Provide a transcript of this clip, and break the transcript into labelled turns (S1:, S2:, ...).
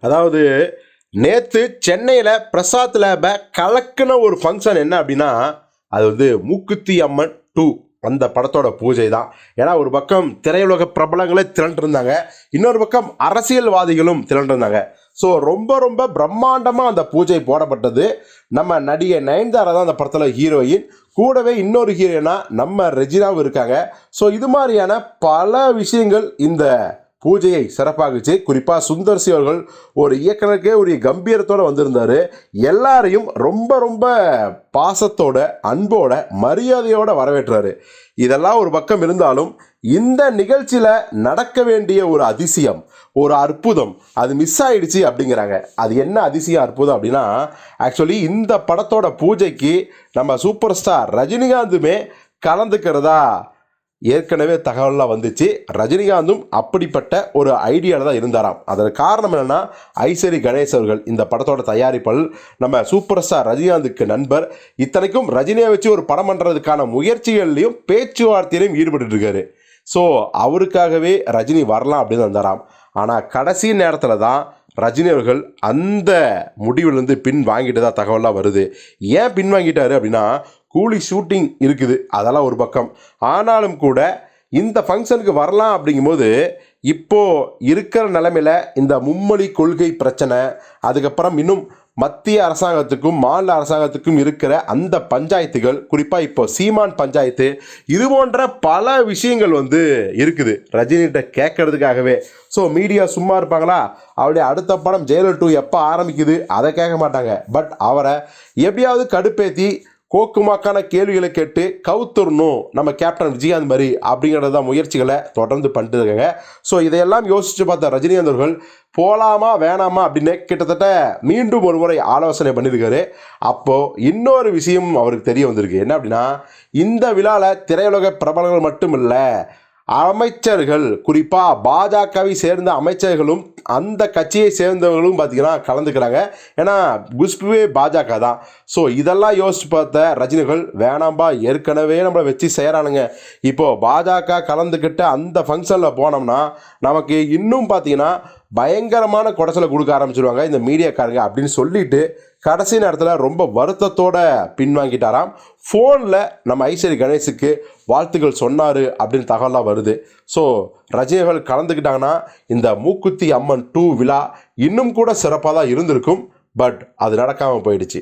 S1: அதாவது நேற்று சென்னையில் பிரசாத் லேபை கலக்குன ஒரு ஃபங்க்ஷன் என்ன அப்படின்னா, அது வந்து மூக்குத்தி அம்மன் 2 அந்த படத்தோட பூஜை தான். ஏன்னா ஒரு பக்கம் திரையுலக பிரபலங்களே திரண்டிருந்தாங்க, இன்னொரு பக்கம் அரசியல்வாதிகளும் திரண்டிருந்தாங்க. ஸோ ரொம்ப ரொம்ப பிரம்மாண்டமாக அந்த பூஜை போடப்பட்டது. நம்ம நடிகை நயன்தாரா தான் அந்த படத்தில் ஹீரோயின், கூடவே இன்னொரு ஹீரோயினா நம்ம ரெஜினாவும் இருக்காங்க. ஸோ இது மாதிரியான பல விஷயங்கள் இந்த பூஜையை சிறப்பாகுச்சு. குறிப்பாக சுந்தர்சி அவர்கள் ஒரு இயக்குனருக்கே ஒரு கம்பீரத்தோடு வந்திருந்தார். எல்லாரையும் ரொம்ப ரொம்ப பாசத்தோட, அன்போட, மரியாதையோடு வரவேற்றாரு. இதெல்லாம் ஒரு பக்கம் இருந்தாலும் இந்த நிகழ்ச்சியில் நடக்க வேண்டிய ஒரு அதிசயம், ஒரு அற்புதம், அது மிஸ் ஆயிடுச்சு அப்படிங்கிறாங்க. அது என்ன அதிசயம் அற்புதம் அப்படின்னா, ஆக்சுவலி இந்த படத்தோட பூஜைக்கு நம்ம சூப்பர் ஸ்டார் ரஜினிகாந்துமே கலந்துக்கிறதா ஏற்கனவே தகவலாம் வந்துச்சு. ரஜினிகாந்தும் அப்படிப்பட்ட ஒரு ஐடியாவில் தான் இருந்தாராம். அதற்கு காரணம் என்னென்னா, ஐசரி கணேஷ் அவர்கள் இந்த படத்தோட தயாரிப்பாளர், நம்ம சூப்பர் ஸ்டார் ரஜினிகாந்துக்கு நண்பர். இத்தனைக்கும் ரஜினியை வச்சு ஒரு படம் பண்ணுறதுக்கான முயற்சிகள்லையும் பேச்சுவார்த்தையிலையும் ஈடுபட்டு இருக்காரு. ஸோ அவருக்காகவே ரஜினி வரலாம் அப்படின்னு வந்தாராம். ஆனால் கடைசி நேரத்தில் தான் ரஜினி அவர்கள் அந்த முடிவிலிருந்து பின் வாங்கிட்டு தான் தகவலாக வருது. ஏன் பின் வாங்கிட்டாரு அப்படின்னா, கூலி ஷூட்டிங் இருக்குது, அதெல்லாம் ஒரு பக்கம். ஆனாலும் கூட இந்த ஃபங்க்ஷனுக்கு வரலாம் அப்படிங்கும்போது, இப்போது இருக்கிற நிலைமையில் இந்த மும்மொழி கொள்கை பிரச்சனை, அதுக்கப்புறம் இன்னும் மத்திய அரசாங்கத்துக்கும் மாநில அரசாங்கத்துக்கும் இருக்கிற அந்த பஞ்சாயத்துகள், குறிப்பாக இப்போ சீமான் பஞ்சாயத்து, இது போன்ற பல விஷயங்கள் வந்து இருக்குது ரஜினிகிட்ட கேட்கறதுக்காகவே. ஸோ மீடியா சும்மா இருப்பாங்களா? அவருடைய அடுத்த படம் ஜெயிலர் 2 எப்போ ஆரம்பிக்குது அதை கேட்க மாட்டாங்க. பட் அவரை எப்படியாவது கடுப்பேற்றி கோக்குமாக்கான கேள்விகளை கேட்டு கவுத்துறணும் நம்ம கேப்டன் விஜயகாந்த் மாதிரி அப்படிங்கிறத முயற்சிகளை தொடர்ந்து பண்ணிட்டு இருக்காங்க. ஸோ இதையெல்லாம் யோசித்து பார்த்த ரஜினிகாந்த் அவர்கள் போகலாமா வேணாமா அப்படின்னு கிட்டத்தட்ட மீண்டும் ஒரு முறை ஆலோசனை பண்ணியிருக்காரு. அப்போது இன்னொரு விஷயம் அவருக்கு தெரிய வந்திருக்கு. என்ன அப்படின்னா, இந்த விழாவில் திரையுலக பிரபலங்கள் மட்டும் இல்லை, அமைச்சர்கள், குறிப்பாக பாஜகவை சேர்ந்த அமைச்சர்களும் அந்த கட்சியை சேர்ந்தவர்களும் பார்த்திங்கன்னா கலந்துக்கிறாங்க. ஏன்னா குஷ்புவே பாஜக தான். ஸோ இதெல்லாம் யோசிச்சு பார்த்த ரஜினிகள், வேணாம்பா ஏற்கனவே நம்மளை வச்சு செய்கிறானுங்க, இப்போது பாஜக கலந்துக்கிட்ட அந்த ஃபங்க்ஷனில் போனோம்னா நமக்கு இன்னும் பார்த்திங்கன்னா பயங்கரமான குடைச்சலை கொடுக்க ஆரம்பிச்சிருவாங்க இந்த மீடியாக்காரங்க அப்படின்னு சொல்லிட்டு கடைசி நேரத்தில் ரொம்ப வருத்தத்தோட பின்வாங்கிட்டாராம். ஃபோனில் நம்ம ஐசரி கணேஷுக்கு வாழ்த்துக்கள் சொன்னார் அப்படின்னு தகவலாக வருது. ஸோ ரஜினிகள் கலந்துக்கிட்டாங்கன்னா இந்த மூக்குத்தி அம்மன் 2 விழா இன்னும் கூட சிறப்பாக தான் இருந்திருக்கும். பட் அது நடக்காமல் போயிடுச்சு.